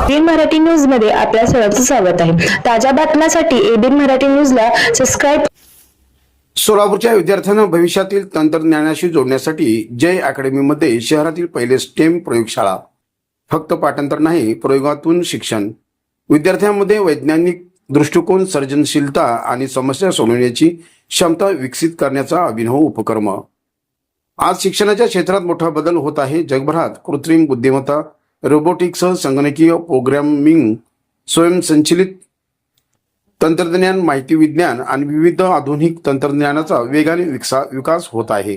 ABN Marathi news मध्ये आपल्या सर्वांचं स्वागत आहे। ताज्या बातम्यांसाठी एबीएन मराठी न्यूजला सबस्क्राइब। सोलापूरच्या विद्यार्थ्यांना भविष्यातील तंत्रज्ञानाशी जोडण्यासाठी जय अकॅडमीमध्ये शहरातील पहिले स्टेम प्रयोगशाळा। फक्त पाठांतर नाही, प्रयोगातून शिक्षण। विद्यार्थ्यांमध्ये वैज्ञानिक दृष्टिकोन, सर्जनशीलता आणि समस्या सोडवण्याची क्षमता विकसित करण्याचा अभिनव उपक्रम। आज शिक्षणाच्या क्षेत्रात मोठा बदल होत आहे। जगभरात कृत्रिम बुद्धिमत्ता, रोबोटिक्स, संगणकीय प्रोग्रामिंग, स्वयंसंचलित तंत्रज्ञान, माहिती विज्ञान आणि विविध आधुनिक तंत्रज्ञानाचा वेगाने विकास होत आहे।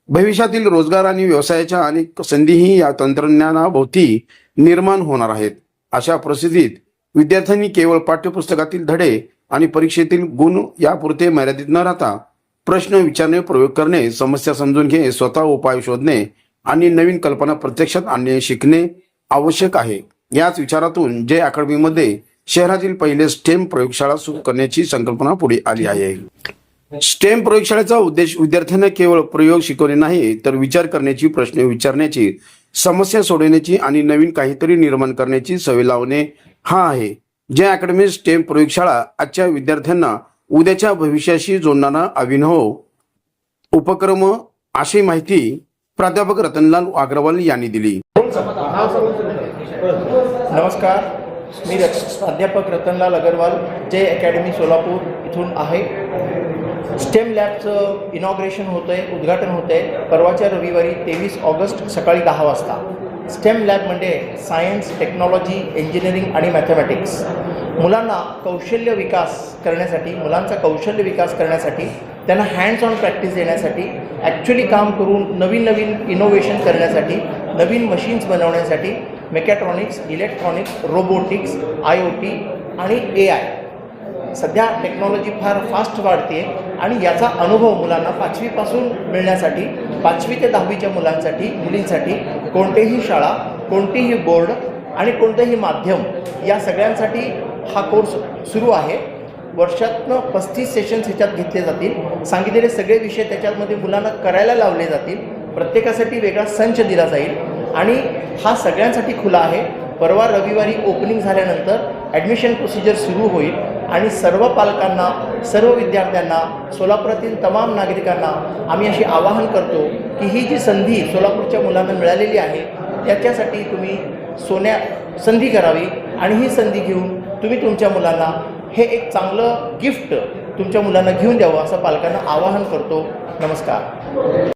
भविष्यातील रोजगार आणि व्यवसायाच्या अनेक संधीही या तंत्रज्ञानाभोवती निर्माण होणार आहेत। अशा परिस्थितीत विद्यार्थ्यांनी केवळ पाठ्यपुस्तकातील धडे आणि परीक्षेतील गुण यापुरते मर्यादित न राहता प्रश्न विचारणे, प्रयोग करणे, समस्या समजून घेणे, स्वतः उपाय शोधणे आणि नवीन कल्पना प्रत्यक्षात आणणे शिकणे आवश्यक आहे। याच विचारातून जय अकॅडमीमध्ये शहरातील पहिले स्टेम प्रयोगशाळा सुरू करण्याची संकल्पना पुढे आली आहे। स्टेम प्रयोगशाळेचा उद्देश विद्यार्थ्यांना केवळ प्रयोग शिकवणे नाही, तर विचार करण्याची, प्रश्न विचारण्याची, समस्या सोडवण्याची आणि नवीन काहीतरी निर्माण करण्याची सवय लावणे हा आहे। जय अकॅडमी स्टेम प्रयोगशाळा आजच्या विद्यार्थ्यांना उद्याच्या भविष्याशी जोडणारा अभिनव उपक्रम, अशी माहिती प्राध्यापक रतनलाल अग्रवाल यांनी दिली। नमस्कार, मी प्राध्यापक रतनलाल अग्रवाल, जय अकॅडमी सोलापूर इथून आहे। स्टेम लॅबचं इनॉग्रेशन होतं आहे, उद्घाटन होतं आहे परवाच्या रविवारी 23 ऑगस्ट सकाळी 10 वाजता। स्टेम लॅब म्हणजे सायन्स, टेक्नॉलॉजी, इंजिनिअरिंग आणि मॅथमॅटिक्स। मुलांना कौशल्य विकास करण्यासाठी, मुलांचा कौशल्य विकास करण्यासाठी, त्यांना हँड्स ऑन प्रॅक्टिस देण्यासाठी, ॲक्च्युली काम करून नवीन नवीन इनोव्हेशन करण्यासाठी, नवीन मशीन्स बनवण्यासाठी मेकॅट्रॉनिक्स, इलेक्ट्रॉनिक्स, रोबोटिक्स, IoT आणि AI। सध्या टेक्नॉलॉजी फार फास्ट वाढते आणि याचा अनुभव मुलांना 5वी पासून मिळण्यासाठी, 5वी ते 10वीच्या मुलांसाठी, मुलींसाठी कोणतीही शाळा, कोणतीही बोर्ड आणि कोणतेही माध्यम, या सगळ्यांसाठी हा कोर्स सुरू आहे। वर्षातनं 35 सेशन्स ह्याच्यात घेतले जातील। सांगितलेले सगळे विषय त्याच्यामध्ये मुलांना करायला लावले जातील। प्रत्येकासाठी वेगळा संच दिला जाईल आणि हा सगळ्यांसाठी खुला आहे। परवा रविवारी ओपनिंग झाल्यानंतर ॲडमिशन प्रोसिजर सुरू होईल आणि सर्व पालकांना, सर्व विद्यार्थ्यांना, सोलापुरातील तमाम नागरिकांना आम्ही अशी आवाहन करतो की ही जी संधी सोलापूरच्या मुलांना मिळालेली आहे त्याच्यासाठी तुम्ही संधी करावी आणि ही संधी घेऊन तुम्ही तुमच्या मुलांना हे एक चांगलं गिफ्ट तुमच्या मुलांना घेऊन द्यावं असं पालकांना आवाहन करतो। नमस्कार।